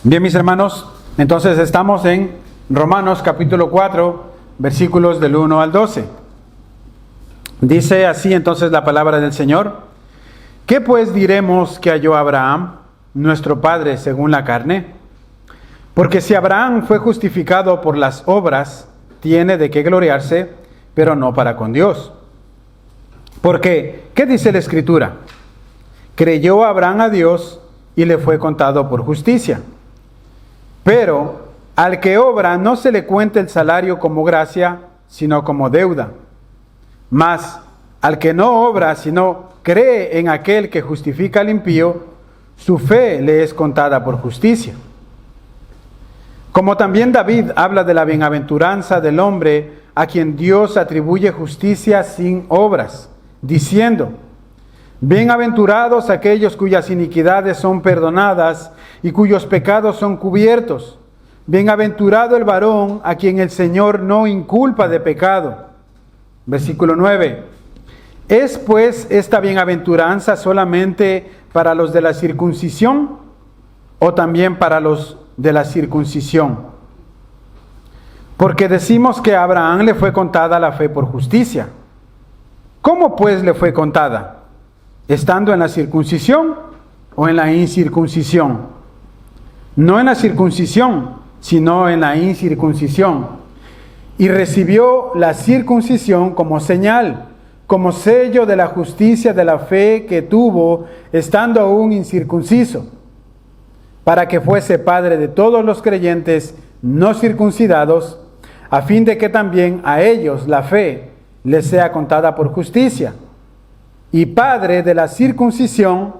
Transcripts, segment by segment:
Bien, mis hermanos, entonces estamos en Romanos capítulo 4, versículos del 1 al 12. Dice así entonces la palabra del Señor: ¿Qué pues diremos que halló Abraham, nuestro padre según la carne? Porque si Abraham fue justificado por las obras, tiene de qué gloriarse, pero no para con Dios. Porque, ¿qué dice la Escritura? Creyó Abraham a Dios y le fue contado por justicia. Pero al que obra no se le cuenta el salario como gracia, sino como deuda. Mas al que no obra, sino cree en aquel que justifica al impío, su fe le es contada por justicia. Como también David habla de la bienaventuranza del hombre a quien Dios atribuye justicia sin obras, diciendo: bienaventurados aquellos cuyas iniquidades son perdonadas y cuyos pecados son cubiertos. Bienaventurado el varón a quien el Señor no inculpa de pecado. Versículo 9. ¿Es pues esta bienaventuranza solamente para los de la circuncisión o también para los de la circuncisión? Porque decimos que a Abraham le fue contada la fe por justicia. ¿Cómo pues le fue contada? ¿Estando en la circuncisión o en la incircuncisión? No en la circuncisión, sino en la incircuncisión. Y recibió la circuncisión como señal, como sello de la justicia de la fe que tuvo estando aún incircunciso, para que fuese padre de todos los creyentes no circuncidados, a fin de que también a ellos la fe les sea contada por justicia, y padre de la circuncisión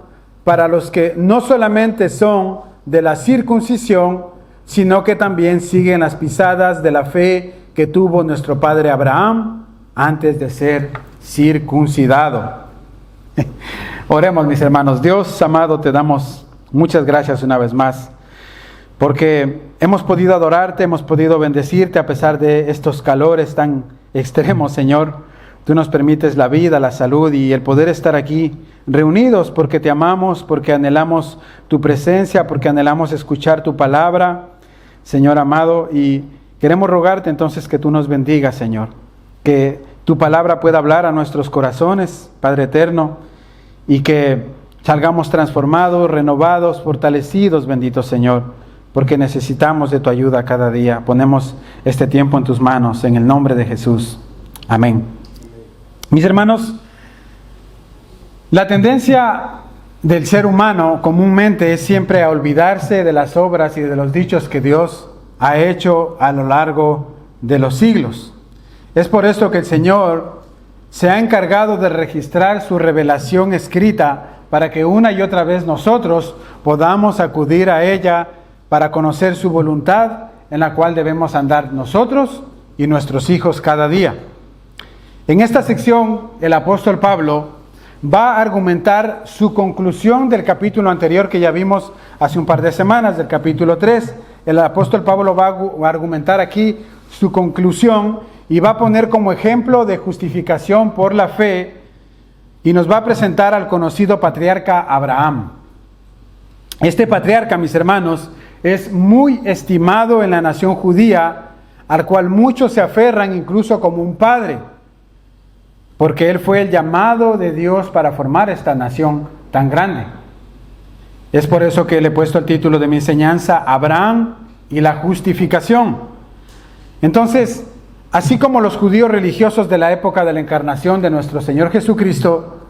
para los que no solamente son de la circuncisión, sino que también siguen las pisadas de la fe que tuvo nuestro padre Abraham antes de ser circuncidado. Oremos, mis hermanos. Dios amado, te damos muchas gracias una vez más, porque hemos podido adorarte, hemos podido bendecirte a pesar de estos calores tan extremos, Señor. Tú nos permites la vida, la salud y el poder estar aquí reunidos porque te amamos, porque anhelamos tu presencia, porque anhelamos escuchar tu palabra, Señor amado, y queremos rogarte entonces que tú nos bendigas, Señor, que tu palabra pueda hablar a nuestros corazones, Padre eterno, y que salgamos transformados, renovados, fortalecidos, bendito Señor, porque necesitamos de tu ayuda cada día. Ponemos este tiempo en tus manos, en el nombre de Jesús. Amén. Mis hermanos, la tendencia del ser humano comúnmente es siempre a olvidarse de las obras y de los dichos que Dios ha hecho a lo largo de los siglos. Es por esto que el Señor se ha encargado de registrar su revelación escrita para que una y otra vez nosotros podamos acudir a ella para conocer su voluntad, en la cual debemos andar nosotros y nuestros hijos cada día. En esta sección, el apóstol Pablo va a argumentar su conclusión del capítulo anterior que ya vimos hace un par de semanas, del capítulo 3. El apóstol Pablo va a argumentar aquí su conclusión y va a poner como ejemplo de justificación por la fe y nos va a presentar al conocido patriarca Abraham. Este patriarca, mis hermanos, es muy estimado en la nación judía, al cual muchos se aferran incluso como un padre, porque él fue el llamado de Dios para formar esta nación tan grande. Es por eso que le he puesto el título de mi enseñanza, Abraham y la justificación. Entonces, así como los judíos religiosos de la época de la encarnación de nuestro Señor Jesucristo,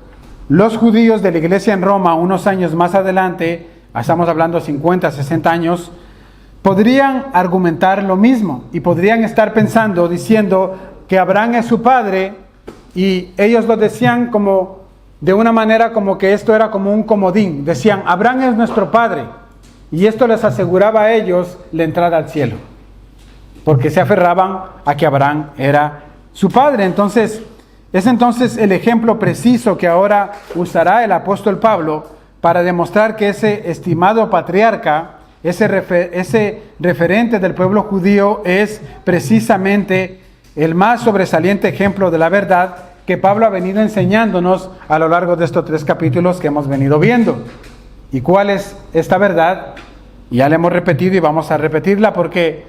los judíos de la iglesia en Roma, unos años más adelante, estamos hablando 50, 60 años, podrían argumentar lo mismo y podrían estar pensando, diciendo que Abraham es su padre. Y ellos lo decían como de una manera como que esto era como un comodín. Decían, Abraham es nuestro padre. Y esto les aseguraba a ellos la entrada al cielo, porque se aferraban a que Abraham era su padre. Entonces, es entonces el ejemplo preciso que ahora usará el apóstol Pablo para demostrar que ese estimado patriarca, ese referente del pueblo judío, es precisamente el más sobresaliente ejemplo de la verdad que Pablo ha venido enseñándonos a lo largo de estos 3 capítulos que hemos venido viendo. ¿Y cuál es esta verdad? Ya la hemos repetido y vamos a repetirla porque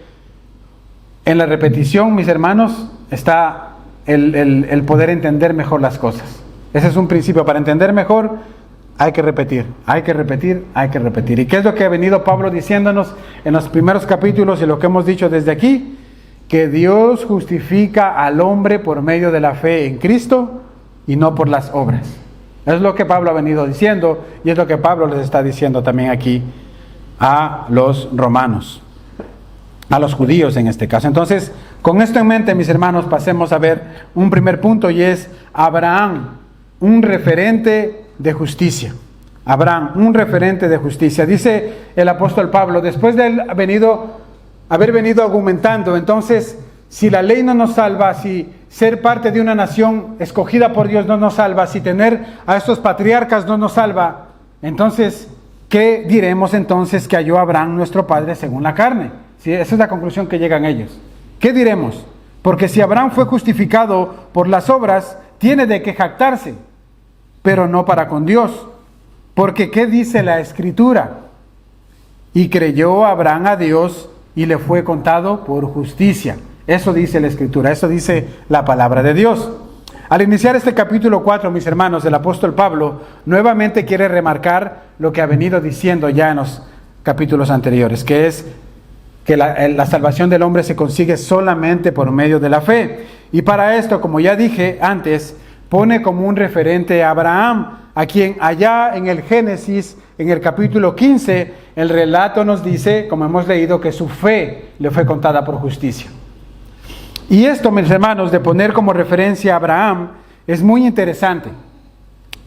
en la repetición, mis hermanos, está el poder entender mejor las cosas. Ese es un principio. Para entender mejor hay que repetir, hay que repetir, hay que repetir. ¿Y qué es lo que ha venido Pablo diciéndonos en los primeros capítulos y lo que hemos dicho desde aquí? Que Dios justifica al hombre por medio de la fe en Cristo y no por las obras. Es lo que Pablo ha venido diciendo y es lo que Pablo les está diciendo también aquí a los romanos, a los judíos en este caso. Entonces, con esto en mente, mis hermanos, pasemos a ver un primer punto y es Abraham, un referente de justicia. Abraham, un referente de justicia. Dice el apóstol Pablo, después de él haber venido argumentando, entonces, si la ley no nos salva, si ser parte de una nación escogida por Dios no nos salva, si tener a estos patriarcas no nos salva, entonces, ¿qué diremos entonces que halló Abraham nuestro padre según la carne? ¿Sí? Esa es la conclusión que llegan ellos. ¿Qué diremos? Porque si Abraham fue justificado por las obras, tiene de qué jactarse, pero no para con Dios. Porque ¿qué dice la Escritura? Y creyó Abraham a Dios y le fue contado por justicia. Eso dice la Escritura, eso dice la palabra de Dios. Al iniciar este capítulo 4, mis hermanos, el apóstol Pablo nuevamente quiere remarcar lo que ha venido diciendo ya en los capítulos anteriores, que es que la salvación del hombre se consigue solamente por medio de la fe. Y para esto, como ya dije antes, pone como un referente a Abraham, a quien allá en el Génesis, en el capítulo 15, el relato nos dice, como hemos leído, que su fe le fue contada por justicia. Y esto, mis hermanos, de poner como referencia a Abraham, es muy interesante,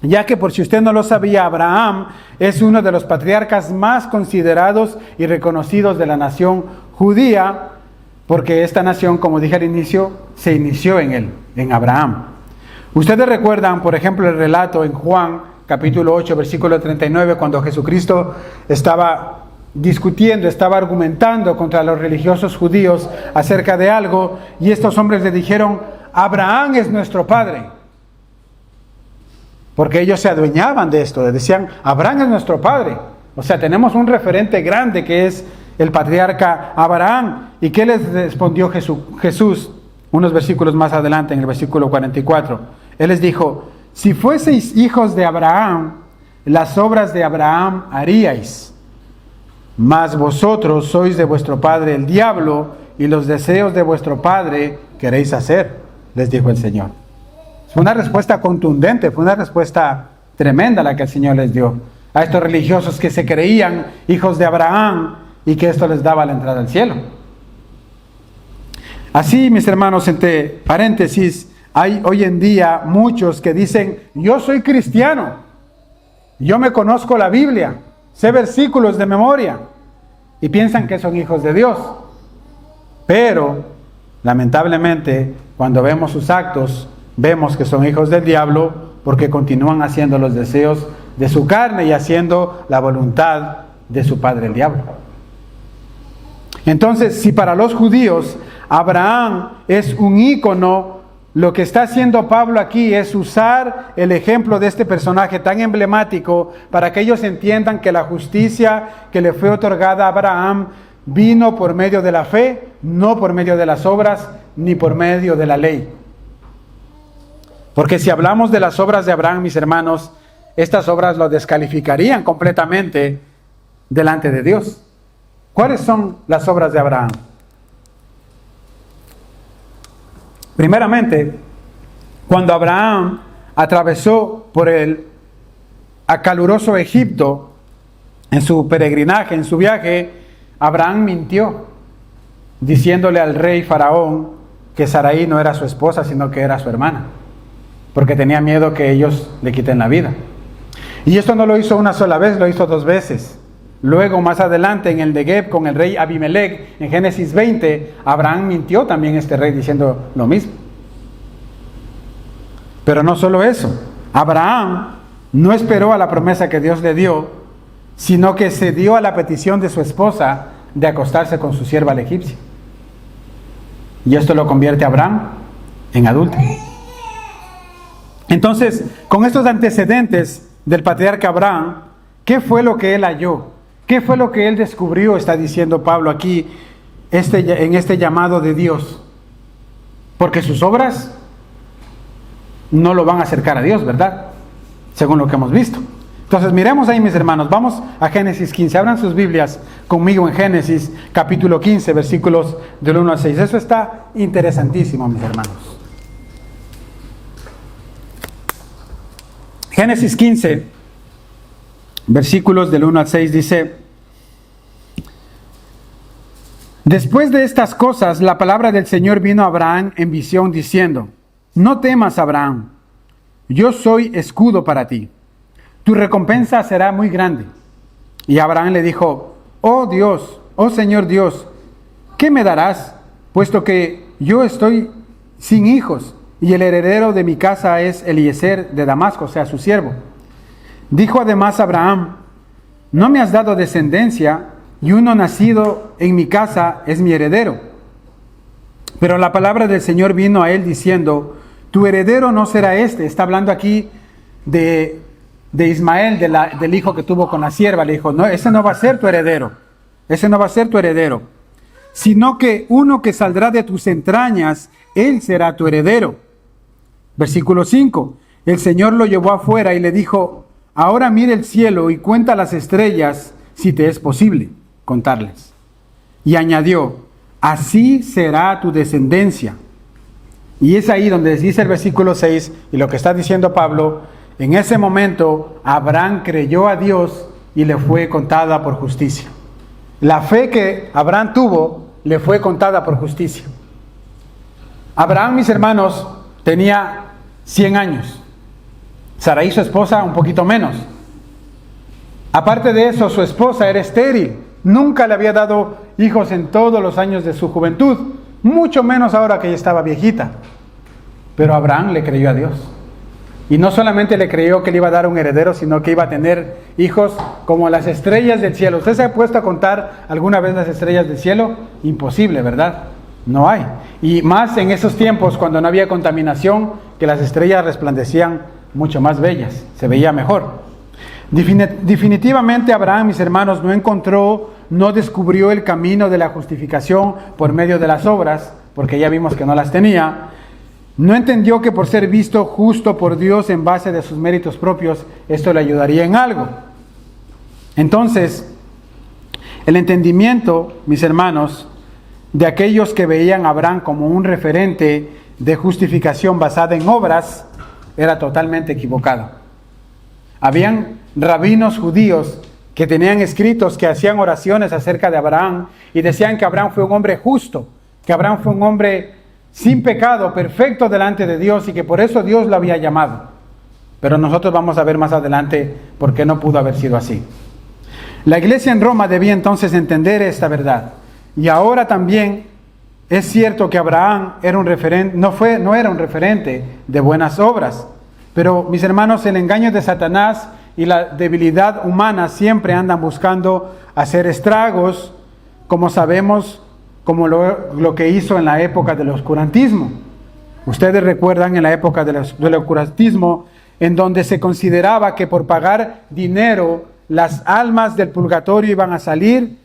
ya que por si usted no lo sabía, Abraham es uno de los patriarcas más considerados y reconocidos de la nación judía, porque esta nación, como dije al inicio, se inició en él, en Abraham. Ustedes recuerdan, por ejemplo, el relato en Juan, capítulo 8, versículo 39, cuando Jesucristo estaba discutiendo, estaba argumentando contra los religiosos judíos acerca de algo, y estos hombres le dijeron, Abraham es nuestro padre. Porque ellos se adueñaban de esto, le decían, Abraham es nuestro padre. O sea, tenemos un referente grande que es el patriarca Abraham. ¿Y qué les respondió Jesús? Unos versículos más adelante, en el versículo 44. Él les dijo, si fueseis hijos de Abraham, las obras de Abraham haríais. Mas vosotros sois de vuestro padre el diablo, y los deseos de vuestro padre queréis hacer, les dijo el Señor. Fue una respuesta contundente, fue una respuesta tremenda la que el Señor les dio a estos religiosos que se creían hijos de Abraham y que esto les daba la entrada al cielo. Así, mis hermanos, entre paréntesis, hay hoy en día muchos que dicen, yo soy cristiano, yo me conozco la Biblia, sé versículos de memoria, y piensan que son hijos de Dios. Pero, lamentablemente, cuando vemos sus actos, vemos que son hijos del diablo porque continúan haciendo los deseos de su carne y haciendo la voluntad de su padre el diablo. Entonces, si para los judíos Abraham es un ícono, lo que está haciendo Pablo aquí es usar el ejemplo de este personaje tan emblemático para que ellos entiendan que la justicia que le fue otorgada a Abraham vino por medio de la fe, no por medio de las obras ni por medio de la ley. Porque si hablamos de las obras de Abraham, mis hermanos, estas obras lo descalificarían completamente delante de Dios. ¿Cuáles son las obras de Abraham? Primeramente, cuando Abraham atravesó por el acaluroso Egipto, en su peregrinaje, en su viaje, Abraham mintió, diciéndole al rey Faraón que Sarai no era su esposa, sino que era su hermana, porque tenía miedo que ellos le quiten la vida. Y esto no lo hizo una sola vez, lo hizo 2 veces. Luego, más adelante, en el Negev, con el rey Abimelech, en Génesis 20, Abraham mintió también este rey diciendo lo mismo. Pero no solo eso, Abraham no esperó a la promesa que Dios le dio, sino que cedió a la petición de su esposa de acostarse con su sierva la egipcia. Y esto lo convierte a Abraham en adúltero. Entonces, con estos antecedentes del patriarca Abraham, ¿qué fue lo que él halló? ¿Qué fue lo que él descubrió? Está diciendo Pablo aquí en este llamado de Dios. Porque sus obras no lo van a acercar a Dios, ¿verdad? Según lo que hemos visto. Entonces miremos ahí, mis hermanos, vamos a Génesis 15, abran sus Biblias conmigo en Génesis capítulo 15, versículos del 1 al 6. Eso está interesantísimo, mis hermanos. Génesis 15, versículos del 1 al 6 dice: Después de estas cosas, la palabra del Señor vino a Abraham en visión diciendo: No temas, Abraham, yo soy escudo para ti. Tu recompensa será muy grande. Y Abraham le dijo: Oh Dios, oh Señor Dios, ¿qué me darás? Puesto que yo estoy sin hijos, y el heredero de mi casa es Eliezer de Damasco, o sea, su siervo. Dijo además Abraham: No me has dado descendencia, y uno nacido en mi casa es mi heredero. Pero la palabra del Señor vino a él diciendo: Tu heredero no será este. Está hablando aquí de Ismael, del hijo que tuvo con la sierva. Le dijo: No, ese no va a ser tu heredero. Ese no va a ser tu heredero. Sino que uno que saldrá de tus entrañas, él será tu heredero. Versículo 5. El Señor lo llevó afuera y le dijo: Ahora mira el cielo y cuenta las estrellas, si te es posible contarles. Y añadió: Así será tu descendencia. Y es ahí donde dice el versículo 6, y lo que está diciendo Pablo: En ese momento Abraham creyó a Dios y le fue contada por justicia. La fe que Abraham tuvo le fue contada por justicia. Abraham, mis hermanos, tenía 100 años. Sarai, su esposa, un poquito menos. Aparte de eso, su esposa era estéril. Nunca le había dado hijos en todos los años de su juventud, mucho menos ahora que ella estaba viejita. Pero Abraham le creyó a Dios. Y no solamente le creyó que le iba a dar un heredero, sino que iba a tener hijos como las estrellas del cielo. ¿Usted se ha puesto a contar alguna vez las estrellas del cielo? Imposible, ¿verdad? No hay. Y más en esos tiempos, cuando no había contaminación, que las estrellas resplandecían mucho más bellas, se veía mejor. Definitivamente Abraham, mis hermanos, no descubrió el camino de la justificación por medio de las obras, porque ya vimos que no las tenía. No entendió que por ser visto justo por Dios en base de sus méritos propios, esto le ayudaría en algo. Entonces, el entendimiento, mis hermanos, de aquellos que veían a Abraham como un referente de justificación basada en obras, era totalmente equivocado. Habían rabinos judíos que tenían escritos, que hacían oraciones acerca de Abraham y decían que Abraham fue un hombre justo, que Abraham fue un hombre sin pecado, perfecto delante de Dios, y que por eso Dios lo había llamado. Pero nosotros vamos a ver más adelante por qué no pudo haber sido así. La iglesia en Roma debía entonces entender esta verdad. Y ahora también es cierto que Abraham era un referente, no era un referente de buenas obras. Pero, mis hermanos, el engaño de Satanás y la debilidad humana siempre andan buscando hacer estragos, como sabemos, como lo que hizo en la época del oscurantismo. Ustedes recuerdan en la época del oscurantismo, en donde se consideraba que por pagar dinero, las almas del purgatorio iban a salir,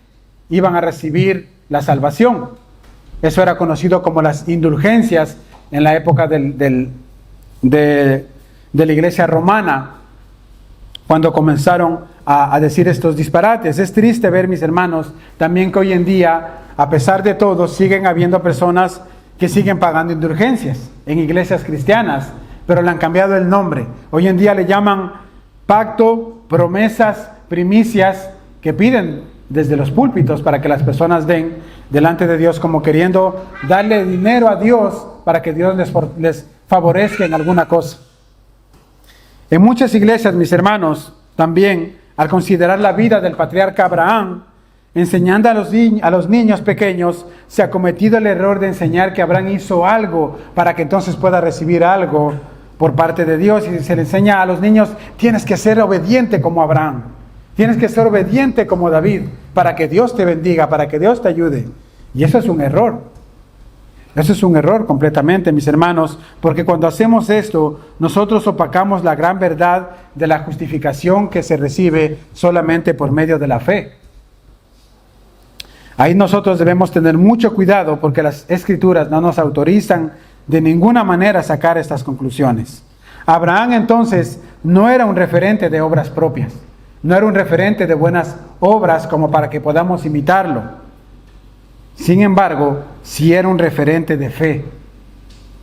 iban a recibir la salvación. Eso era conocido como las indulgencias en la época de la iglesia romana, cuando comenzaron a decir estos disparates. Es triste ver, mis hermanos, también que hoy en día, a pesar de todo, siguen habiendo personas que siguen pagando indulgencias en iglesias cristianas, pero le han cambiado el nombre. Hoy en día le llaman pacto, promesas, primicias, que piden desde los púlpitos para que las personas den delante de Dios, como queriendo darle dinero a Dios para que Dios les favorezca en alguna cosa. En muchas iglesias, mis hermanos, también, al considerar la vida del patriarca Abraham, enseñando a los niños pequeños, se ha cometido el error de enseñar que Abraham hizo algo para que entonces pueda recibir algo por parte de Dios, y se le enseña a los niños: tienes que ser obediente como Abraham, tienes que ser obediente como David, para que Dios te bendiga, para que Dios te ayude. Y eso es un error. Eso es un error completamente, mis hermanos, porque cuando hacemos esto, nosotros opacamos la gran verdad de la justificación que se recibe solamente por medio de la fe. Ahí nosotros debemos tener mucho cuidado porque las Escrituras no nos autorizan de ninguna manera a sacar estas conclusiones. Abraham entonces no era un referente de obras propias, no era un referente de buenas obras como para que podamos imitarlo. Sin embargo, sí era un referente de fe.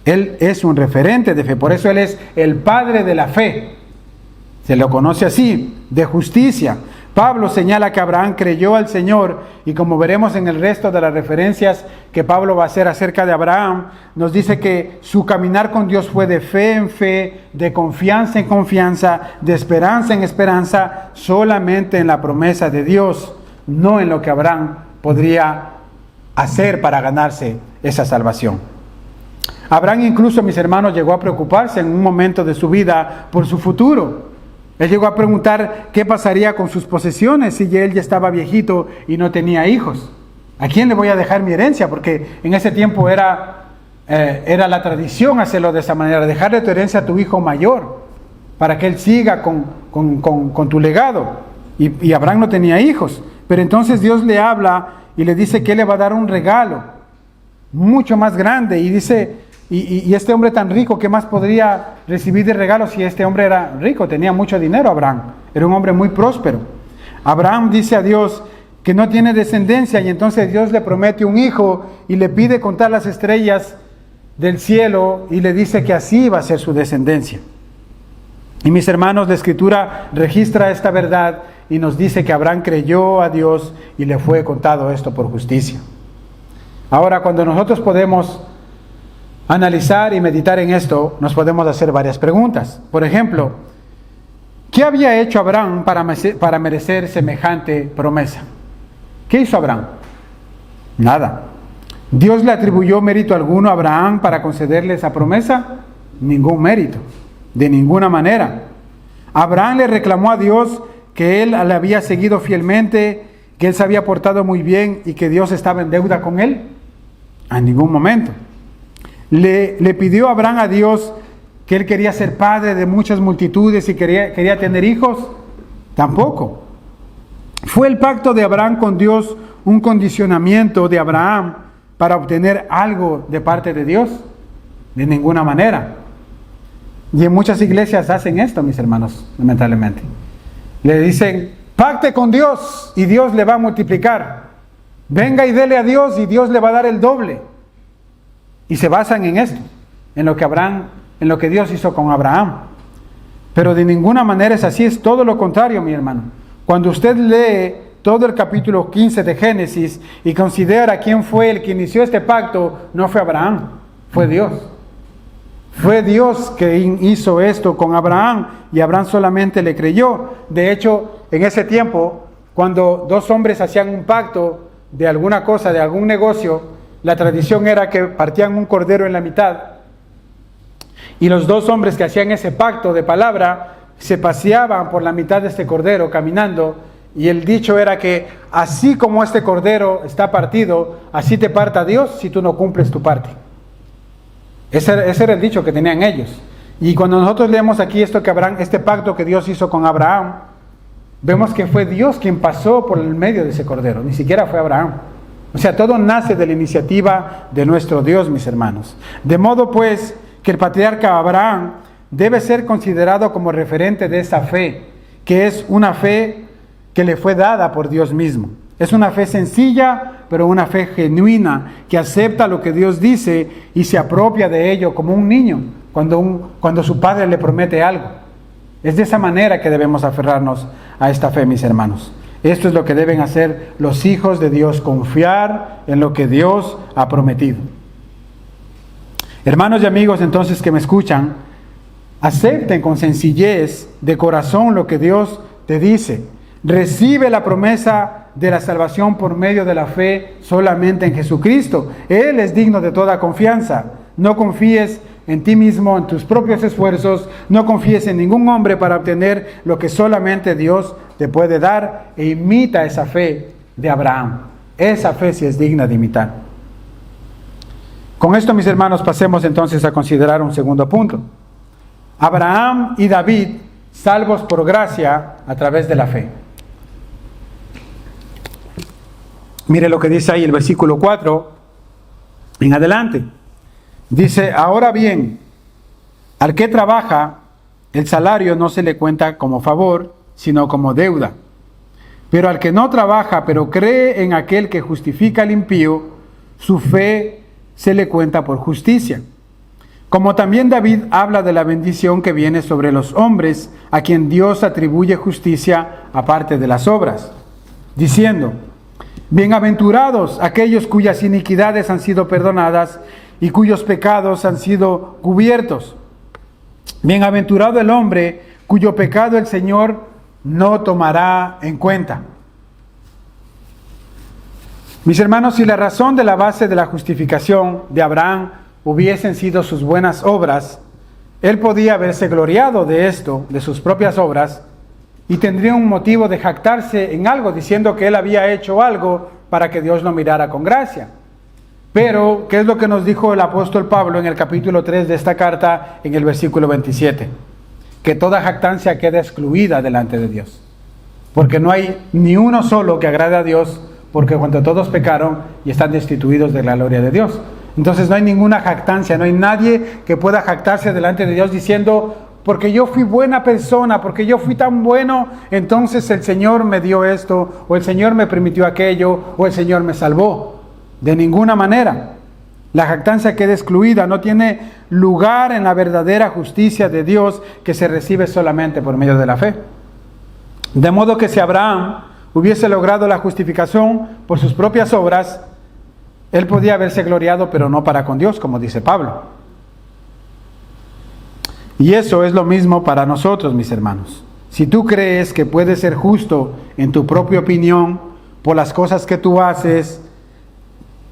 Él es un referente de fe, por eso él es el padre de la fe. Se lo conoce así, de justicia. Pablo señala que Abraham creyó al Señor y como veremos en el resto de las referencias que Pablo va a hacer acerca de Abraham, nos dice que su caminar con Dios fue de fe en fe, de confianza en confianza, de esperanza en esperanza, solamente en la promesa de Dios, no en lo que Abraham podría hacer para ganarse esa salvación. Abraham incluso, mis hermanos, llegó a preocuparse en un momento de su vida por su futuro. Él llegó a preguntar qué pasaría con sus posesiones si él ya estaba viejito y no tenía hijos. ¿A quién le voy a dejar mi herencia? Porque en ese tiempo era la tradición hacerlo de esa manera, dejarle tu herencia a tu hijo mayor para que él siga con tu legado. Y Abraham no tenía hijos, pero entonces Dios le habla y le dice que él le va a dar un regalo mucho más grande y dice, y este hombre tan rico, ¿qué más podría recibir de regalo si este hombre era rico? Tenía mucho dinero Abraham, era un hombre muy próspero. Abraham dice a Dios que no tiene descendencia y entonces Dios le promete un hijo y le pide contar las estrellas del cielo y le dice que así va a ser su descendencia. Y mis hermanos, la Escritura registra esta verdad y nos dice que Abraham creyó a Dios y le fue contado esto por justicia. Ahora, cuando nosotros podemos analizar y meditar en esto, nos podemos hacer varias preguntas. Por ejemplo, ¿qué había hecho Abraham para merecer semejante promesa? ¿Qué hizo Abraham? Nada. ¿Dios le atribuyó mérito alguno a Abraham para concederle esa promesa? Ningún mérito, de ninguna manera. Abraham le reclamó a Dios que él le había seguido fielmente, que él se había portado muy bien y que Dios estaba en deuda con él. En ningún momento. Le pidió Abraham a Dios que él quería ser padre de muchas multitudes y quería tener hijos. Tampoco. ¿Fue el pacto de Abraham con Dios un condicionamiento de Abraham para obtener algo de parte de Dios? De ninguna manera. Y en muchas iglesias hacen esto, mis hermanos, lamentablemente. Le dicen, pacte con Dios y Dios le va a multiplicar. Venga y dele a Dios y Dios le va a dar el doble. Y se basan en esto, en lo que Dios hizo con Abraham. Pero de ninguna manera es así, es todo lo contrario, mi hermano. Cuando usted lee todo el capítulo 15 de Génesis y considera quién fue el que inició este pacto, no fue Abraham, fue Dios. Fue Dios que hizo esto con Abraham y Abraham solamente le creyó. De hecho, en ese tiempo, cuando dos hombres hacían un pacto de alguna cosa, de algún negocio, la tradición era que partían un cordero en la mitad y los dos hombres que hacían ese pacto de palabra se paseaban por la mitad de este cordero caminando y el dicho era que así como este cordero está partido, así te parta Dios si tú no cumples tu parte. Ese era el dicho que tenían ellos. Y cuando nosotros leemos aquí este pacto que Dios hizo con Abraham, vemos que fue Dios quien pasó por el medio de ese cordero, ni siquiera fue Abraham. O sea, todo nace de la iniciativa de nuestro Dios, mis hermanos. De modo pues que el patriarca Abraham debe ser considerado como referente de esa fe, que es una fe que le fue dada por Dios mismo. Es una fe sencilla, pero una fe genuina, que acepta lo que Dios dice y se apropia de ello como un niño, cuando su padre le promete algo. Es de esa manera que debemos aferrarnos a esta fe, mis hermanos. Esto es lo que deben hacer los hijos de Dios, confiar en lo que Dios ha prometido. Hermanos y amigos, entonces, que me escuchan, acepten con sencillez de corazón lo que Dios te dice. Recibe la promesa de la salvación por medio de la fe solamente en Jesucristo. Él es digno de toda confianza. No confíes en ti mismo, en tus propios esfuerzos. No confíes en ningún hombre para obtener lo que solamente Dios te puede dar. E imita esa fe de Abraham. Esa fe sí es digna de imitar. Con esto, mis hermanos, pasemos entonces a considerar un segundo punto. Abraham y David, salvos por gracia a través de la fe. Mire lo que dice ahí el versículo 4 en adelante. Dice, ahora bien, al que trabaja, el salario no se le cuenta como favor, sino como deuda. Pero al que no trabaja, pero cree en aquel que justifica al impío, su fe se le cuenta por justicia. Como también David habla de la bendición que viene sobre los hombres, a quien Dios atribuye justicia aparte de las obras, diciendo, bienaventurados aquellos cuyas iniquidades han sido perdonadas y cuyos pecados han sido cubiertos. Bienaventurado el hombre cuyo pecado el Señor no tomará en cuenta. Mis hermanos, si la razón de la base de la justificación de Abraham hubiesen sido sus buenas obras, él podía haberse gloriado de esto, de sus propias obras, y tendría un motivo de jactarse en algo, diciendo que él había hecho algo para que Dios lo mirara con gracia. Pero, ¿qué es lo que nos dijo el apóstol Pablo en el capítulo 3 de esta carta, en el versículo 27? Que toda jactancia queda excluida delante de Dios. Porque no hay ni uno solo que agrade a Dios, porque cuando todos pecaron y están destituidos de la gloria de Dios. Entonces no hay ninguna jactancia, no hay nadie que pueda jactarse delante de Dios diciendo, porque yo fui buena persona, porque yo fui tan bueno, entonces el Señor me dio esto, o el Señor me permitió aquello, o el Señor me salvó. De ninguna manera. La jactancia queda excluida, no tiene lugar en la verdadera justicia de Dios que se recibe solamente por medio de la fe. De modo que si Abraham hubiese logrado la justificación por sus propias obras, él podía haberse gloriado, pero no para con Dios, como dice Pablo. Y eso es lo mismo para nosotros, mis hermanos. Si tú crees que puedes ser justo en tu propia opinión, por las cosas que tú haces,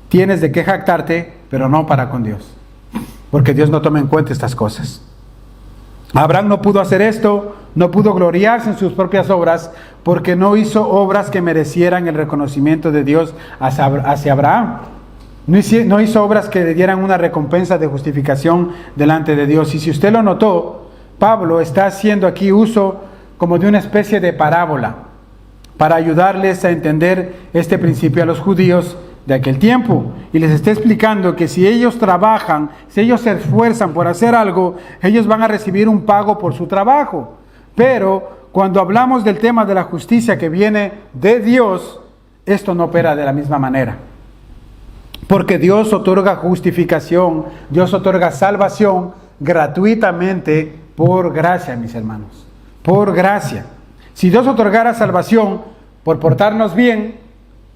tienes de qué jactarte, pero no para con Dios. Porque Dios no toma en cuenta estas cosas. Abraham no pudo hacer esto, no pudo gloriarse en sus propias obras, porque no hizo obras que merecieran el reconocimiento de Dios hacia Abraham. No hizo obras que le dieran una recompensa de justificación delante de Dios. Y si usted lo notó, Pablo está haciendo aquí uso como de una especie de parábola para ayudarles a entender este principio a los judíos de aquel tiempo, y les está explicando que si ellos trabajan, si ellos se esfuerzan por hacer algo, ellos van a recibir un pago por su trabajo. Pero cuando hablamos del tema de la justicia que viene de Dios, esto no opera de la misma manera, porque Dios otorga justificación, Dios otorga salvación gratuitamente por gracia, mis hermanos, por gracia. Si Dios otorgara salvación por portarnos bien,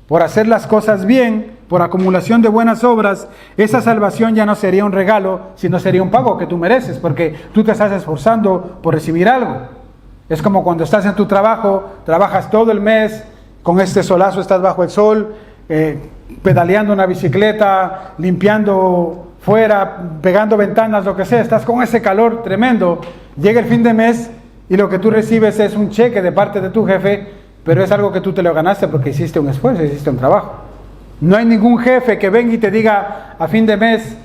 por hacer las cosas bien, por acumulación de buenas obras, esa salvación ya no sería un regalo, sino sería un pago que tú mereces, porque tú te estás esforzando por recibir algo. Es como cuando estás en tu trabajo, trabajas todo el mes, con este solazo estás bajo el sol, pedaleando una bicicleta, limpiando fuera, pegando ventanas, lo que sea, estás con ese calor tremendo, llega el fin de mes y lo que tú recibes es un cheque de parte de tu jefe, pero es algo que tú te lo ganaste porque hiciste un esfuerzo, hiciste un trabajo. No hay ningún jefe que venga y te diga a fin de mes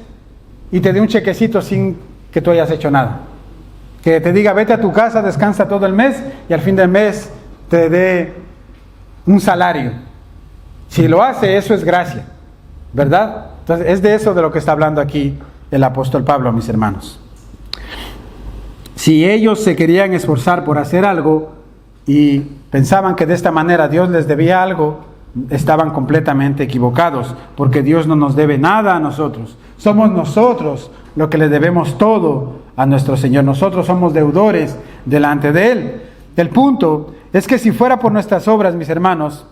y te dé un chequecito sin que tú hayas hecho nada. Que te diga, vete a tu casa, descansa todo el mes y al fin del mes te dé un salario. Si lo hace, eso es gracia, ¿verdad? Entonces es de eso de lo que está hablando aquí el apóstol Pablo, mis hermanos. Si ellos se querían esforzar por hacer algo y pensaban que de esta manera Dios les debía algo, estaban completamente equivocados, porque Dios no nos debe nada a nosotros. Somos nosotros los que le debemos todo a nuestro Señor. Nosotros somos deudores delante de Él. El punto es que si fuera por nuestras obras, mis hermanos,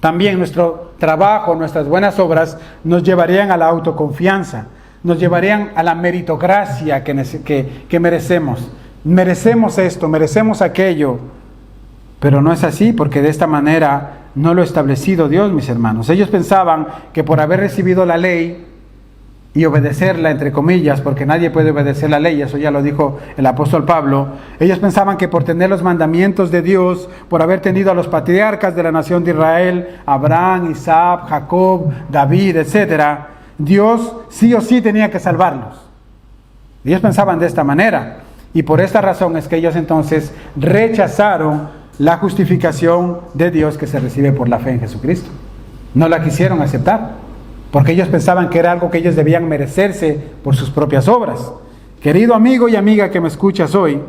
también nuestro trabajo, nuestras buenas obras nos llevarían a la autoconfianza, nos llevarían a la meritocracia que merecemos. Merecemos esto, merecemos aquello. Pero no es así, porque de esta manera no lo ha establecido Dios, mis hermanos. Ellos pensaban que por haber recibido la ley y obedecerla, entre comillas, porque nadie puede obedecer la ley, eso ya lo dijo el apóstol Pablo, ellos pensaban que por tener los mandamientos de Dios, por haber tenido a los patriarcas de la nación de Israel, Abraham, Isaac, Jacob, David, etc., Dios sí o sí tenía que salvarlos. Ellos pensaban de esta manera, y por esta razón es que ellos entonces rechazaron la justificación de Dios que se recibe por la fe en Jesucristo. No la quisieron aceptar, porque ellos pensaban que era algo que ellos debían merecerse por sus propias obras. Querido amigo y amiga que me escuchas hoy,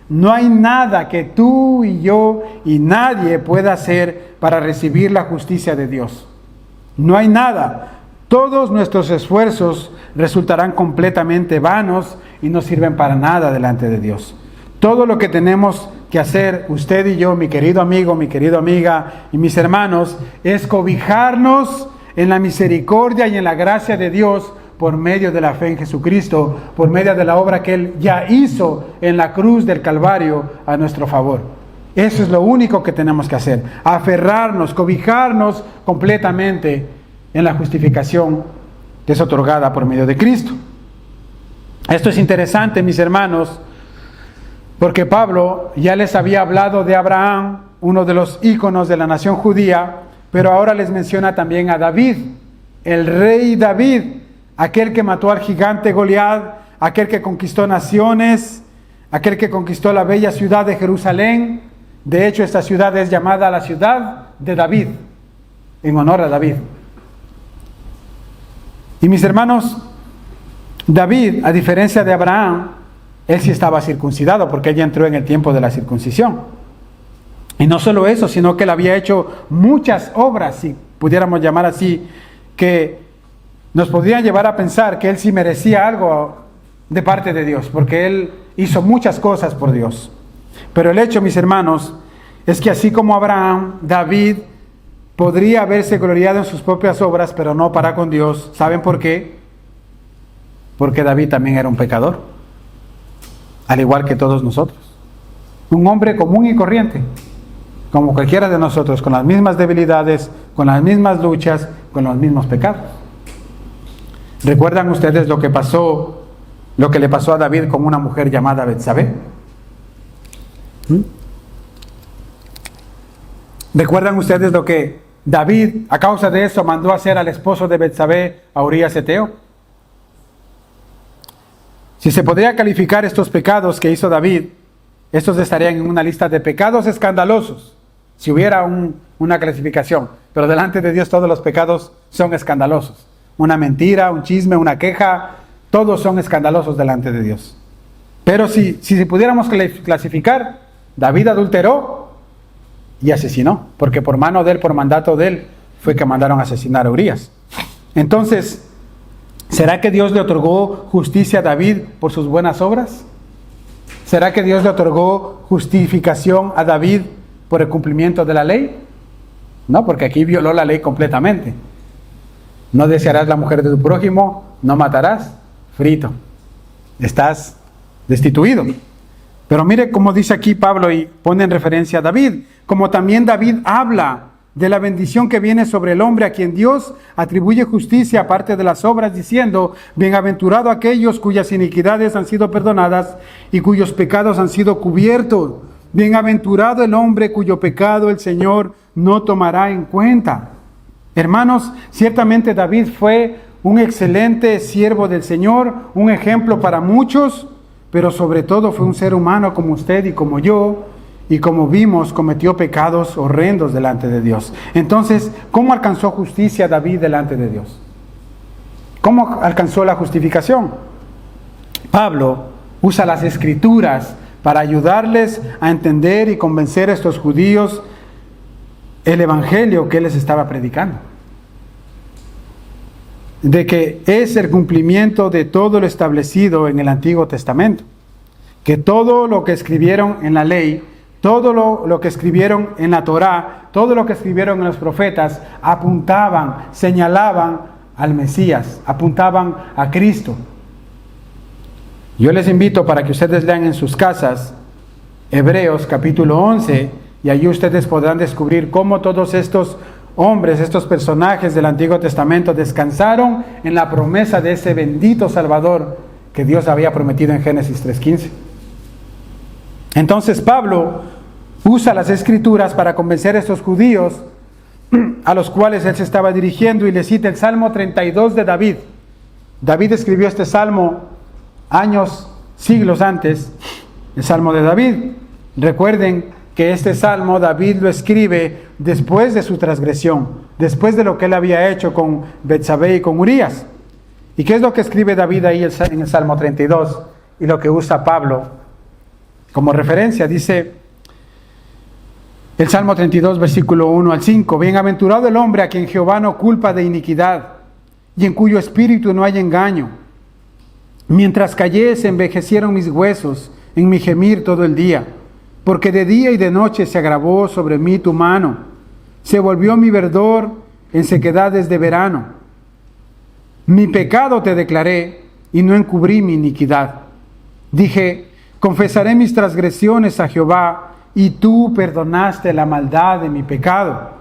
no hay nada que tú y yo y nadie pueda hacer para recibir la justicia de Dios. No hay nada. Todos nuestros esfuerzos resultarán completamente vanos y no sirven para nada delante de Dios. Todo lo que tenemos que hacer, usted y yo, mi querido amigo, mi querida amiga y mis hermanos, es cobijarnos en la misericordia y en la gracia de Dios por medio de la fe en Jesucristo, por medio de la obra que Él ya hizo en la cruz del Calvario a nuestro favor. Eso es lo único que tenemos que hacer, aferrarnos, cobijarnos completamente en la justificación que es otorgada por medio de Cristo. Esto es interesante, mis hermanos, porque Pablo ya les había hablado de Abraham, uno de los íconos de la nación judía, pero ahora les menciona también a David, el rey David, aquel que mató al gigante Goliat, aquel que conquistó naciones, aquel que conquistó la bella ciudad de Jerusalén. De hecho, esta ciudad es llamada la ciudad de David, en honor a David. Y mis hermanos, David, a diferencia de Abraham, él sí estaba circuncidado, porque él ya entró en el tiempo de la circuncisión. Y no solo eso, sino que él había hecho muchas obras, si pudiéramos llamar así, que nos podrían llevar a pensar que él sí merecía algo de parte de Dios, porque él hizo muchas cosas por Dios. Pero el hecho, mis hermanos, es que así como Abraham, David podría haberse gloriado en sus propias obras, pero no para con Dios. ¿Saben por qué? Porque David también era un pecador, al igual que todos nosotros. Un hombre común y corriente, como cualquiera de nosotros, con las mismas debilidades, con las mismas luchas, con los mismos pecados. ¿Recuerdan ustedes lo que le pasó a David con una mujer llamada Betsabé? ¿Recuerdan ustedes lo que David, a causa de eso, mandó hacer al esposo de Betsabé, a Urías Eteo? Si se podría calificar estos pecados que hizo David, estos estarían en una lista de pecados escandalosos, si hubiera una clasificación. Pero delante de Dios todos los pecados son escandalosos. Una mentira, un chisme, una queja, todos son escandalosos delante de Dios. Pero si pudiéramos clasificar, David adulteró y asesinó, porque por mano de él, por mandato de él, fue que mandaron a asesinar a Urías. Entonces, ¿será que Dios le otorgó justicia a David por sus buenas obras? ¿Será que Dios le otorgó justificación a David por el cumplimiento de la ley? No, porque aquí violó la ley completamente. No desearás la mujer de tu prójimo, no matarás, frito. Estás destituido. Pero mire cómo dice aquí Pablo y pone en referencia a David, como también David habla de la bendición que viene sobre el hombre a quien Dios atribuye justicia aparte de las obras, diciendo: bienaventurado aquellos cuyas iniquidades han sido perdonadas y cuyos pecados han sido cubiertos. Bienaventurado el hombre cuyo pecado el Señor no tomará en cuenta. Hermanos, ciertamente David fue un excelente siervo del Señor, un ejemplo para muchos, pero sobre todo fue un ser humano como usted y como yo, y como vimos, cometió pecados horrendos delante de Dios. Entonces, ¿cómo alcanzó justicia David delante de Dios? ¿Cómo alcanzó la justificación? Pablo usa las Escrituras para ayudarles a entender y convencer a estos judíos el evangelio que él les estaba predicando, de que es el cumplimiento de todo lo establecido en el Antiguo Testamento, que todo lo que escribieron en la ley, todo lo que escribieron en la Torá, todo lo que escribieron en los profetas, apuntaban, señalaban al Mesías, apuntaban a Cristo. Yo les invito para que ustedes lean en sus casas Hebreos capítulo 11, y allí ustedes podrán descubrir cómo todos estos hombres, estos personajes del Antiguo Testamento descansaron en la promesa de ese bendito Salvador que Dios había prometido en Génesis 3:15. Entonces Pablo usa las Escrituras para convencer a estos judíos a los cuales él se estaba dirigiendo, y les cita el Salmo 32 de David. David escribió este salmo años, siglos antes, el Salmo de David. Recuerden que este salmo David lo escribe después de su transgresión, después de lo que él había hecho con Betsabé y con Urías. ¿Y qué es lo que escribe David ahí en el Salmo 32? Y lo que usa Pablo como referencia, dice el Salmo 32, versículo 1 al 5, bienaventurado el hombre a quien Jehová no culpa de iniquidad, y en cuyo espíritu no hay engaño. Mientras callé se envejecieron mis huesos en mi gemir todo el día, porque de día y de noche se agravó sobre mí tu mano, se volvió mi verdor en sequedades de verano. Mi pecado te declaré y no encubrí mi iniquidad. Dije, confesaré mis transgresiones a Jehová, y tú perdonaste la maldad de mi pecado.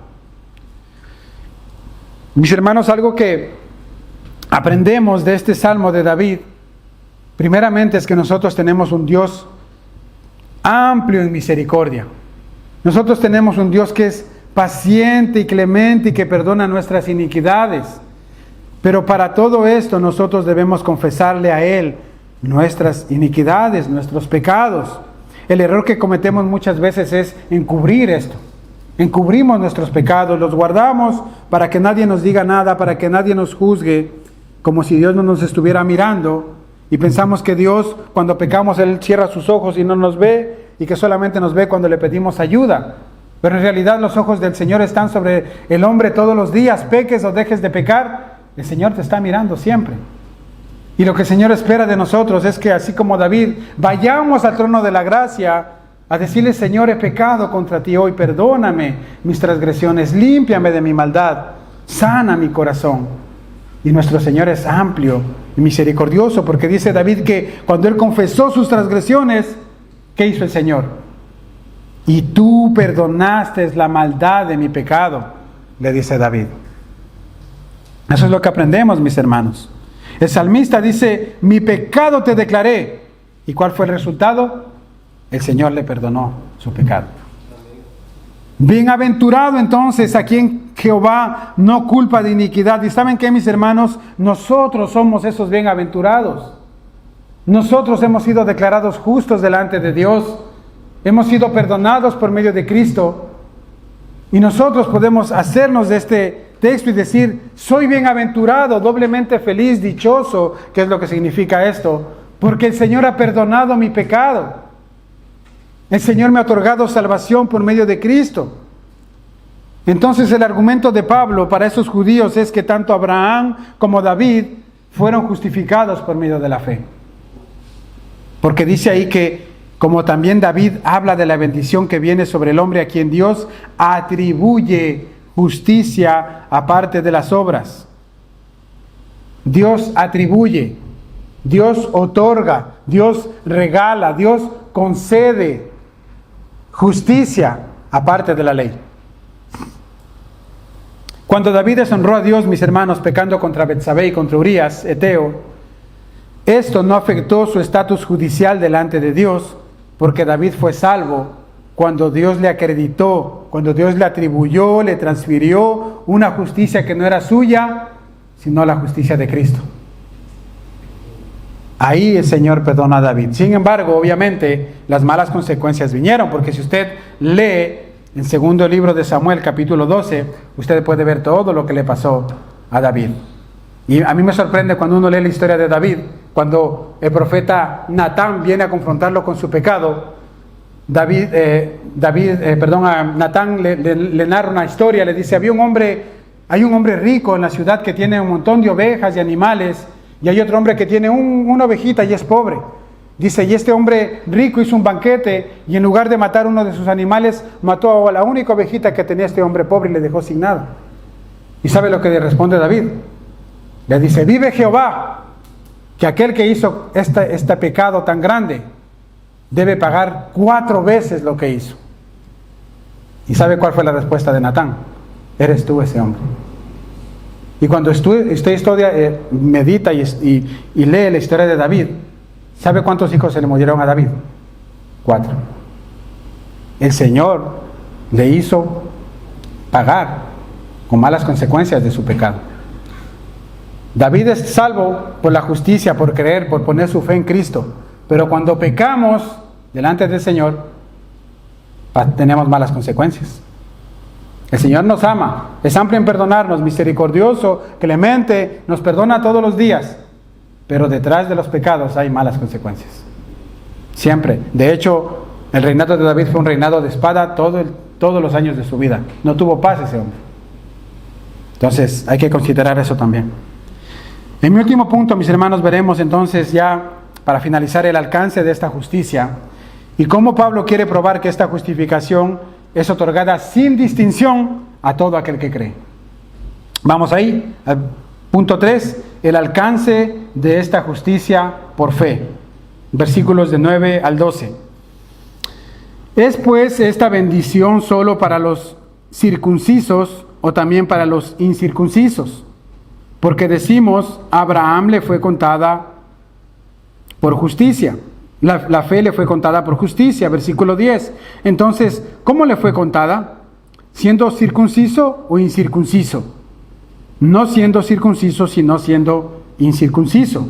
Mis hermanos, algo que aprendemos de este Salmo de David, primeramente es que nosotros tenemos un Dios amplio en misericordia. Nosotros tenemos un Dios que es paciente y clemente y que perdona nuestras iniquidades. Pero para todo esto nosotros debemos confesarle a Él nuestras iniquidades, nuestros pecados. El error que cometemos muchas veces es encubrir esto. Encubrimos nuestros pecados, los guardamos para que nadie nos diga nada, para que nadie nos juzgue, como si Dios no nos estuviera mirando. Y pensamos que Dios, cuando pecamos, Él cierra sus ojos y no nos ve, y que solamente nos ve cuando le pedimos ayuda. Pero en realidad los ojos del Señor están sobre el hombre todos los días. Peques o dejes de pecar, el Señor te está mirando siempre. Y lo que el Señor espera de nosotros es que, así como David, vayamos al trono de la gracia a decirle, Señor, he pecado contra ti hoy, perdóname mis transgresiones, límpiame de mi maldad, sana mi corazón. Y nuestro Señor es amplio y misericordioso, porque dice David que cuando Él confesó sus transgresiones, ¿qué hizo el Señor? Y tú perdonaste la maldad de mi pecado, le dice David. Eso es lo que aprendemos, mis hermanos. El salmista dice, mi pecado te declaré. ¿Y cuál fue el resultado? El Señor le perdonó su pecado. Bienaventurado entonces a quien Jehová no culpa de iniquidad. ¿Y saben qué, mis hermanos? Nosotros somos esos bienaventurados. Nosotros hemos sido declarados justos delante de Dios. Hemos sido perdonados por medio de Cristo. Y nosotros podemos hacernos de este texto y decir, soy bienaventurado, doblemente feliz, dichoso. ¿Qué es lo que significa esto? Porque el Señor ha perdonado mi pecado. El Señor me ha otorgado salvación por medio de Cristo. Entonces el argumento de Pablo para esos judíos es que tanto Abraham como David fueron justificados por medio de la fe. Porque dice ahí que, como también David habla de la bendición que viene sobre el hombre a quien Dios atribuye justicia aparte de las obras. Dios atribuye, Dios otorga, Dios regala, Dios concede justicia aparte de la ley. Cuando David deshonró a Dios, mis hermanos, pecando contra Betsabé y contra Urías, Eteo, esto no afectó su estatus judicial delante de Dios, porque David fue salvo cuando Dios le acreditó, cuando Dios le atribuyó, le transfirió una justicia que no era suya, sino la justicia de Cristo. Ahí el Señor perdona a David. Sin embargo, obviamente, las malas consecuencias vinieron, porque si usted lee el segundo libro de Samuel, capítulo 12, usted puede ver todo lo que le pasó a David. Y a mí me sorprende cuando uno lee la historia de David, cuando el profeta Natán viene a confrontarlo con su pecado. A Natán le narra una historia, le dice, hay un hombre rico en la ciudad que tiene un montón de ovejas y animales, y hay otro hombre que tiene una ovejita y es pobre. Dice, y este hombre rico hizo un banquete, y en lugar de matar uno de sus animales, mató a la única ovejita que tenía este hombre pobre y le dejó sin nada. ¿Y sabe lo que le responde David? Le dice, vive Jehová, que aquel que hizo este pecado tan grande debe pagar 4 veces lo que hizo. ¿Y sabe cuál fue la respuesta de Natán? Eres tú ese hombre. Y cuando usted estudia, medita y lee la historia de David, ¿sabe cuántos hijos se le murieron a David? 4. El Señor le hizo pagar con malas consecuencias de su pecado. David es salvo por la justicia, por creer, por poner su fe en Cristo. Pero cuando pecamos delante del Señor, tenemos malas consecuencias. El Señor nos ama, es amplio en perdonarnos, misericordioso, clemente, nos perdona todos los días. Pero detrás de los pecados hay malas consecuencias. Siempre. De hecho, el reinado de David fue un reinado de espada todos los años de su vida. No tuvo paz ese hombre. Entonces, hay que considerar eso también. En mi último punto, mis hermanos, veremos entonces ya, para finalizar, el alcance de esta justicia y cómo Pablo quiere probar que esta justificación es otorgada sin distinción a todo aquel que cree. Vamos ahí, al punto 3, el alcance de esta justicia por fe. Versículos de 9 al 12. ¿Es pues esta bendición solo para los circuncisos o también para los incircuncisos? Porque decimos, a Abraham le fue contada por justicia. La fe le fue contada por justicia, versículo 10. Entonces, ¿cómo le fue contada? ¿Siendo circunciso o incircunciso? No siendo circunciso, sino siendo incircunciso.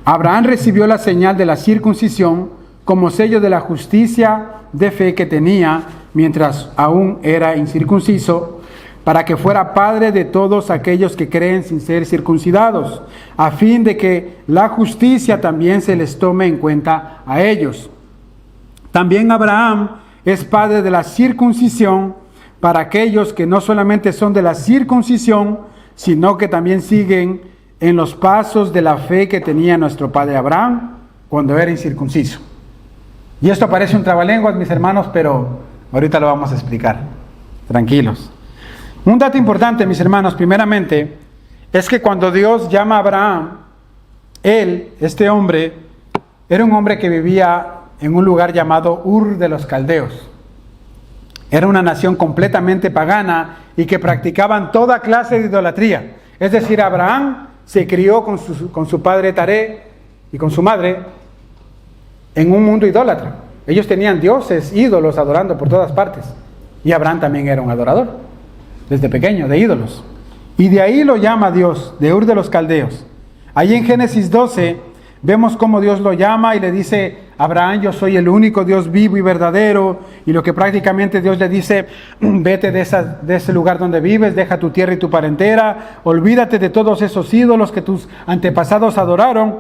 Abraham recibió la señal de la circuncisión como sello de la justicia de fe que tenía mientras aún era incircunciso, para que fuera padre de todos aquellos que creen sin ser circuncidados, a fin de que la justicia también se les tome en cuenta a ellos. También Abraham es padre de la circuncisión para aquellos que no solamente son de la circuncisión, sino que también siguen en los pasos de la fe que tenía nuestro padre Abraham cuando era incircunciso. Y esto parece un trabalenguas, mis hermanos, pero ahorita lo vamos a explicar. Tranquilos. Un dato importante, mis hermanos, primeramente, es que cuando Dios llama a Abraham, este hombre, era un hombre que vivía en un lugar llamado Ur de los Caldeos. Era una nación completamente pagana y que practicaban toda clase de idolatría. Es decir, Abraham se crió con su padre Taré y con su madre en un mundo idólatra. Ellos tenían dioses, ídolos adorando por todas partes. Y Abraham también era un adorador, desde pequeño, de ídolos. Y de ahí lo llama Dios, de Ur de los Caldeos. Ahí en Génesis 12 vemos cómo Dios lo llama y le dice, Abraham, yo soy el único Dios vivo y verdadero. Y lo que prácticamente Dios le dice, vete de ese lugar donde vives, deja tu tierra y tu parentela, olvídate de todos esos ídolos que tus antepasados adoraron.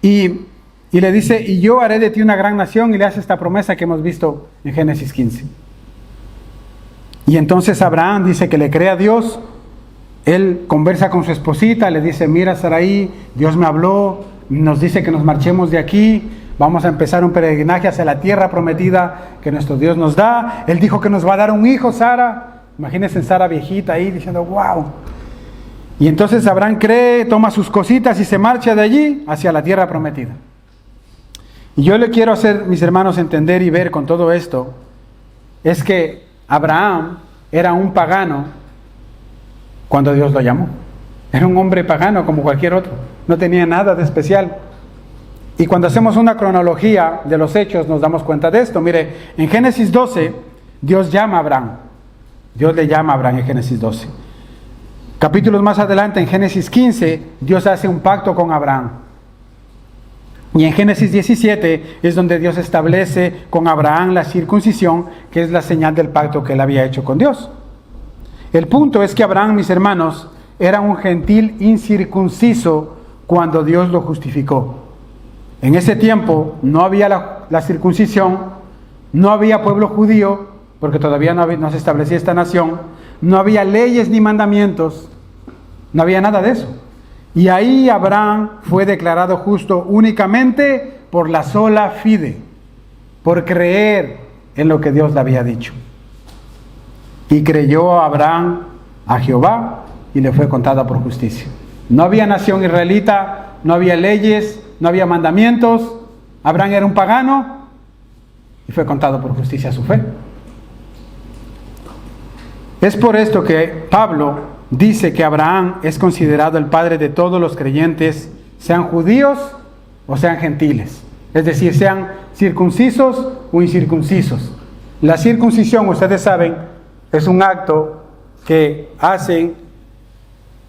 Y le dice, y yo haré de ti una gran nación, y le hace esta promesa que hemos visto en Génesis 15. Y entonces Abraham dice que le cree a Dios. Él conversa con su esposita, le dice, mira Sarai, Dios me habló, nos dice que nos marchemos de aquí, vamos a empezar un peregrinaje hacia la tierra prometida que nuestro Dios nos da. Él dijo que nos va a dar un hijo, Sara. Imagínense Sara viejita ahí diciendo, wow. Y entonces Abraham cree, toma sus cositas y se marcha de allí hacia la tierra prometida. Y yo le quiero hacer, mis hermanos, entender y ver con todo esto, es que Abraham era un pagano cuando Dios lo llamó. Era un hombre pagano como cualquier otro. No tenía nada de especial. Y cuando hacemos una cronología de los hechos nos damos cuenta de esto. Mire, en Génesis 12, Dios llama a Abraham. Dios le llama a Abraham en Génesis 12. Capítulos más adelante, en Génesis 15, Dios hace un pacto con Abraham. Y en Génesis 17 es donde Dios establece con Abraham la circuncisión, que es la señal del pacto que él había hecho con Dios. El punto es que Abraham, mis hermanos, era un gentil incircunciso cuando Dios lo justificó. En ese tiempo no había la circuncisión, no había pueblo judío, porque todavía no se establecía esta nación, no había leyes ni mandamientos, no había nada de eso. Y ahí Abraham fue declarado justo únicamente por la sola fide, por creer en lo que Dios le había dicho. Y creyó Abraham a Jehová y le fue contada por justicia. No había nación israelita, no había leyes, no había mandamientos. Abraham era un pagano y fue contado por justicia su fe. Es por esto que Pablo dice que Abraham es considerado el padre de todos los creyentes, sean judíos o sean gentiles. Es decir, sean circuncisos o incircuncisos. La circuncisión, ustedes saben, es un acto que hacen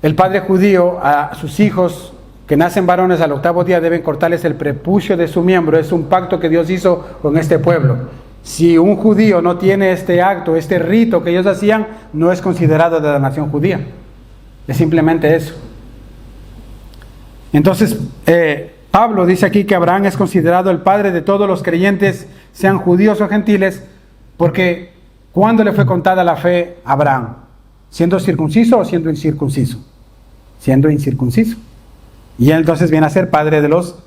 el padre judío a sus hijos que nacen varones al 8º día deben cortarles el prepucio de su miembro. Es un pacto que Dios hizo con este pueblo. Si un judío no tiene este acto, este rito que ellos hacían, no es considerado de la nación judía. Es simplemente eso. Entonces, Pablo dice aquí que Abraham es considerado el padre de todos los creyentes, sean judíos o gentiles, porque ¿cuándo le fue contada la fe a Abraham? ¿Siendo circunciso o siendo incircunciso? Siendo incircunciso. Y él entonces viene a ser padre de los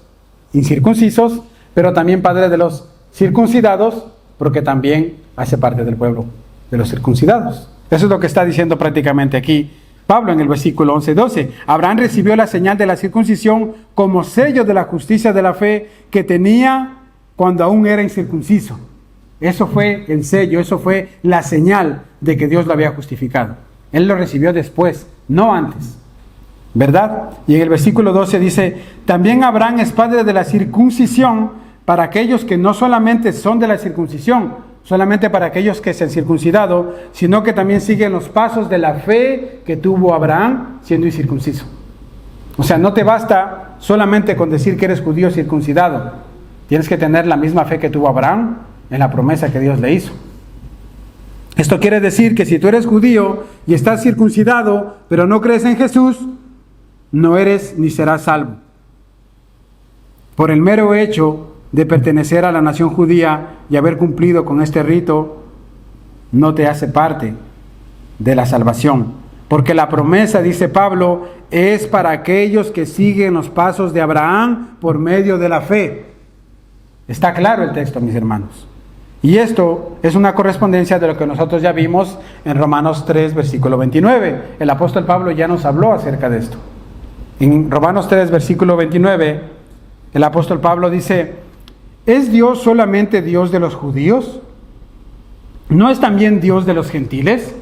incircuncisos, pero también padre de los circuncidados, porque también hace parte del pueblo de los circuncidados. Eso es lo que está diciendo prácticamente aquí Pablo en el versículo 11-12. Abraham recibió la señal de la circuncisión como sello de la justicia de la fe que tenía cuando aún era incircunciso. Eso fue el sello, eso fue la señal de que Dios lo había justificado. Él lo recibió después, no antes. ¿Verdad? Y en el versículo 12 dice, también Abraham es padre de la circuncisión para aquellos que no solamente son de la circuncisión, solamente para aquellos que se han circuncidado, sino que también siguen los pasos de la fe que tuvo Abraham siendo incircunciso. O sea, no te basta solamente con decir que eres judío circuncidado. Tienes que tener la misma fe que tuvo Abraham en la promesa que Dios le hizo. Esto quiere decir que si tú eres judío y estás circuncidado, pero no crees en Jesús, no eres ni serás salvo. Por el mero hecho de pertenecer a la nación judía y haber cumplido con este rito, no te hace parte de la salvación. Porque la promesa, dice Pablo, es para aquellos que siguen los pasos de Abraham por medio de la fe. Está claro el texto, mis hermanos. Y esto es una correspondencia de lo que nosotros ya vimos en Romanos 3, versículo 29. El apóstol Pablo ya nos habló acerca de esto. En Romanos 3, versículo 29, el apóstol Pablo dice, ¿es Dios solamente Dios de los judíos? ¿No es también Dios de los gentiles?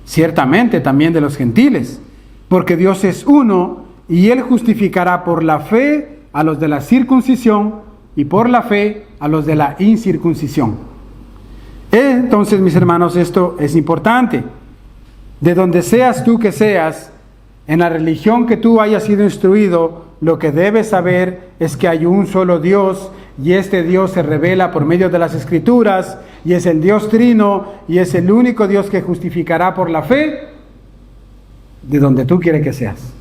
Ciertamente también de los gentiles, porque Dios es uno y Él justificará por la fe a los de la circuncisión y por la fe a los de la incircuncisión. Entonces, mis hermanos, esto es importante. De donde seas tú que seas, en la religión que tú hayas sido instruido, lo que debes saber es que hay un solo Dios y este Dios se revela por medio de las Escrituras y es el Dios Trino y es el único Dios que justificará por la fe de donde tú quieres que seas.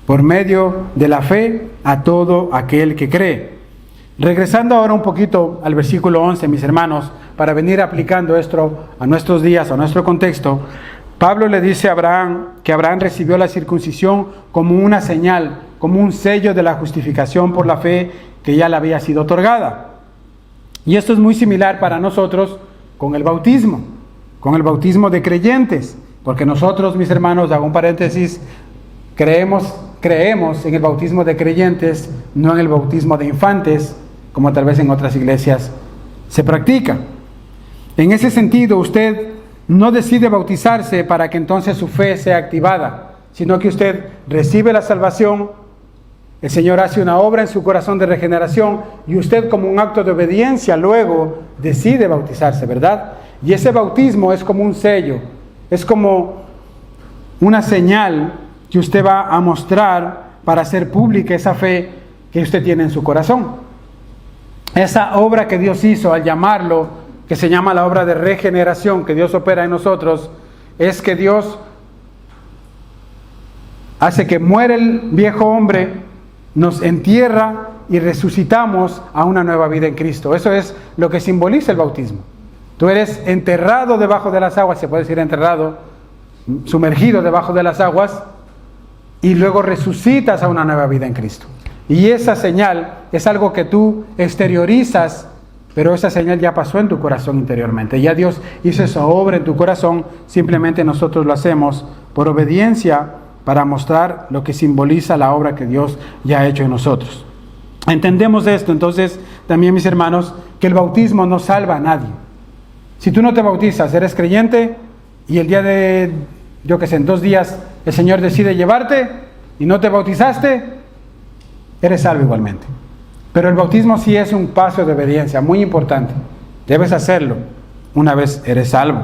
Por medio de la fe a todo aquel que cree. Regresando ahora un poquito al versículo 11, mis hermanos, para venir aplicando esto a nuestros días, a nuestro contexto, Pablo le dice a Abraham que Abraham recibió la circuncisión como una señal, como un sello de la justificación por la fe que ya le había sido otorgada. Y esto es muy similar para nosotros con el bautismo de creyentes, porque nosotros, mis hermanos, hago un paréntesis, creemos en el bautismo de creyentes, no en el bautismo de infantes, como tal vez en otras iglesias se practica. En ese sentido, usted no decide bautizarse para que entonces su fe sea activada, sino que usted recibe la salvación, el Señor hace una obra en su corazón de regeneración y usted como un acto de obediencia luego decide bautizarse, ¿verdad? Y ese bautismo es como un sello, es como una señal que usted va a mostrar para hacer pública esa fe que usted tiene en su corazón. Esa obra que Dios hizo al llamarlo, que se llama la obra de regeneración que Dios opera en nosotros, es que Dios hace que muera el viejo hombre, nos entierra y resucitamos a una nueva vida en Cristo. Eso es lo que simboliza el bautismo. Tú eres enterrado debajo de las aguas, se puede decir enterrado, sumergido debajo de las aguas, y luego resucitas a una nueva vida en Cristo. Y esa señal es algo que tú exteriorizas, pero esa señal ya pasó en tu corazón interiormente. Ya Dios hizo esa obra en tu corazón, simplemente nosotros lo hacemos por obediencia para mostrar lo que simboliza la obra que Dios ya ha hecho en nosotros. Entendemos esto, entonces, también, mis hermanos, que el bautismo no salva a nadie. Si tú no te bautizas, eres creyente, y el día de, en 2 días, el Señor decide llevarte, y no te bautizaste, eres salvo igualmente. Pero el bautismo sí es un paso de obediencia, muy importante. Debes hacerlo una vez eres salvo.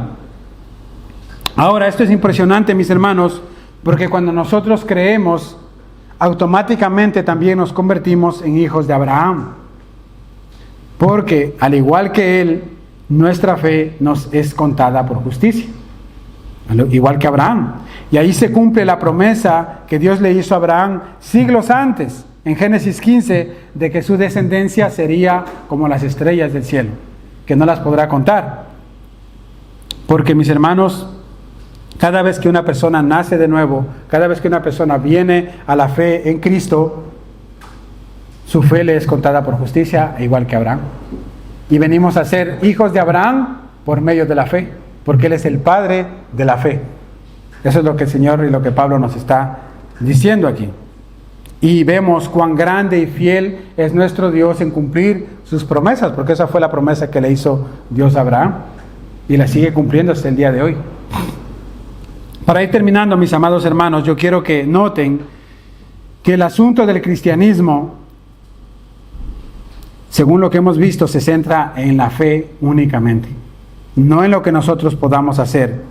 Ahora, esto es impresionante, mis hermanos, Porque cuando nosotros creemos, automáticamente también nos convertimos en hijos de Abraham. Porque al igual que él, nuestra fe nos es contada por justicia. Igual que Abraham. Y ahí se cumple la promesa que Dios le hizo a Abraham siglos antes, en Génesis 15, de que su descendencia sería como las estrellas del cielo, que no las podrá contar. Porque, mis hermanos, cada vez que una persona nace de nuevo, cada vez que una persona viene a la fe en Cristo, su fe le es contada por justicia, igual que Abraham. Y venimos a ser hijos de Abraham por medio de la fe, porque Él es el Padre de la fe. Eso es lo que el Señor y lo que Pablo nos está diciendo aquí. Y vemos cuán grande y fiel es nuestro Dios en cumplir sus promesas, porque esa fue la promesa que le hizo Dios a Abraham, y la sigue cumpliendo hasta el día de hoy. Para ir terminando, mis amados hermanos, yo quiero que noten que el asunto del cristianismo, según lo que hemos visto, se centra en la fe únicamente, no en lo que nosotros podamos hacer,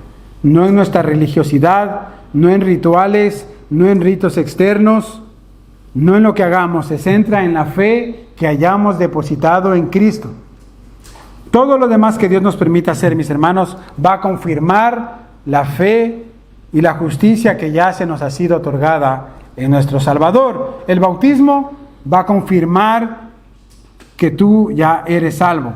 no en nuestra religiosidad, no en rituales, no en ritos externos, no en lo que hagamos, se centra en la fe que hayamos depositado en Cristo. Todo lo demás que Dios nos permita hacer, mis hermanos, va a confirmar la fe y la justicia que ya se nos ha sido otorgada en nuestro Salvador. El bautismo va a confirmar que tú ya eres salvo.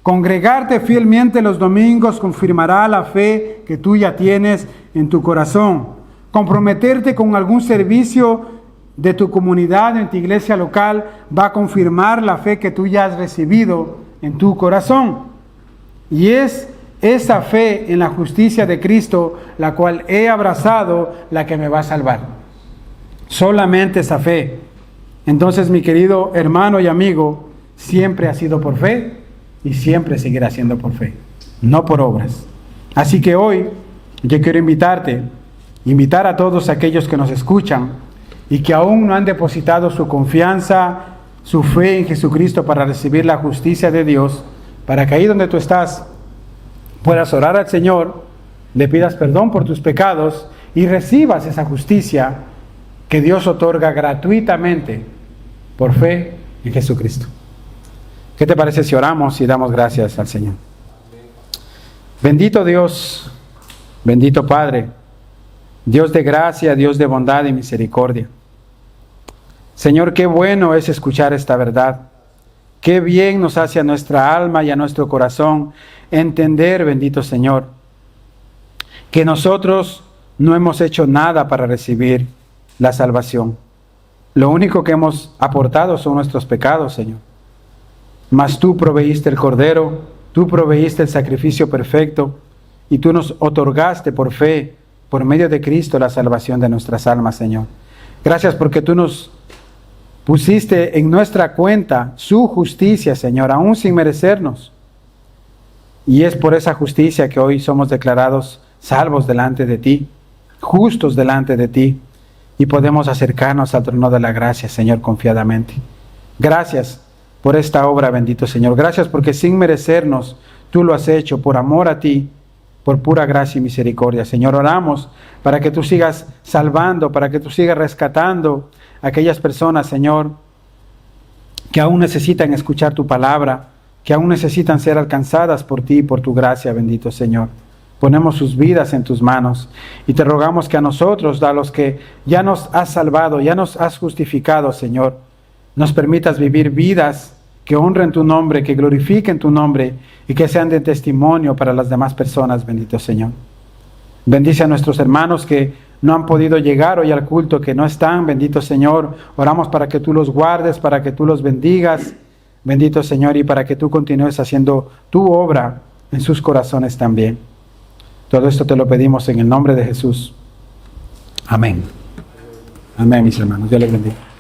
Congregarte fielmente los domingos confirmará la fe que tú ya tienes en tu corazón. Comprometerte con algún servicio de tu comunidad, en tu iglesia local, va a confirmar la fe que tú ya has recibido en tu corazón. Y es esa fe en la justicia de Cristo, la cual he abrazado, la que me va a salvar. Solamente esa fe. Entonces, mi querido hermano y amigo, siempre ha sido por fe y siempre seguirá siendo por fe, no por obras. Así que hoy yo quiero invitar a todos aquellos que nos escuchan y que aún no han depositado su confianza, su fe en Jesucristo para recibir la justicia de Dios, para que ahí donde tú estás puedas orar al Señor, le pidas perdón por tus pecados y recibas esa justicia que Dios otorga gratuitamente por fe en Jesucristo. ¿Qué te parece si oramos y damos gracias al Señor? Bendito Dios, bendito Padre, Dios de gracia, Dios de bondad y misericordia. Señor, qué bueno es escuchar esta verdad. Qué bien nos hace a nuestra alma y a nuestro corazón entender, bendito Señor, que nosotros no hemos hecho nada para recibir la salvación. Lo único que hemos aportado son nuestros pecados, Señor. Mas tú proveíste el Cordero, tú proveíste el sacrificio perfecto y tú nos otorgaste por fe, por medio de Cristo, la salvación de nuestras almas, Señor. Gracias porque tú nos pusiste en nuestra cuenta su justicia, Señor, aún sin merecernos. Y es por esa justicia que hoy somos declarados salvos delante de ti, justos delante de ti, y podemos acercarnos al trono de la gracia, Señor, confiadamente. Gracias por esta obra, bendito Señor. Gracias porque sin merecernos, tú lo has hecho por amor a ti, por pura gracia y misericordia. Señor, oramos para que tú sigas salvando, para que tú sigas rescatando a aquellas personas, Señor, que aún necesitan escuchar tu palabra, que aún necesitan ser alcanzadas por ti y por tu gracia, bendito Señor. Ponemos sus vidas en tus manos y te rogamos que a nosotros, a los que ya nos has salvado, ya nos has justificado, Señor, nos permitas vivir vidas que honren tu nombre, que glorifiquen tu nombre y que sean de testimonio para las demás personas, bendito Señor. Bendice a nuestros hermanos que no han podido llegar hoy al culto, que no están, bendito Señor. Oramos para que tú los guardes, para que tú los bendigas, bendito Señor, y para que tú continúes haciendo tu obra en sus corazones también. Todo esto te lo pedimos en el nombre de Jesús. Amén. Amén, mis hermanos. Dios les bendiga.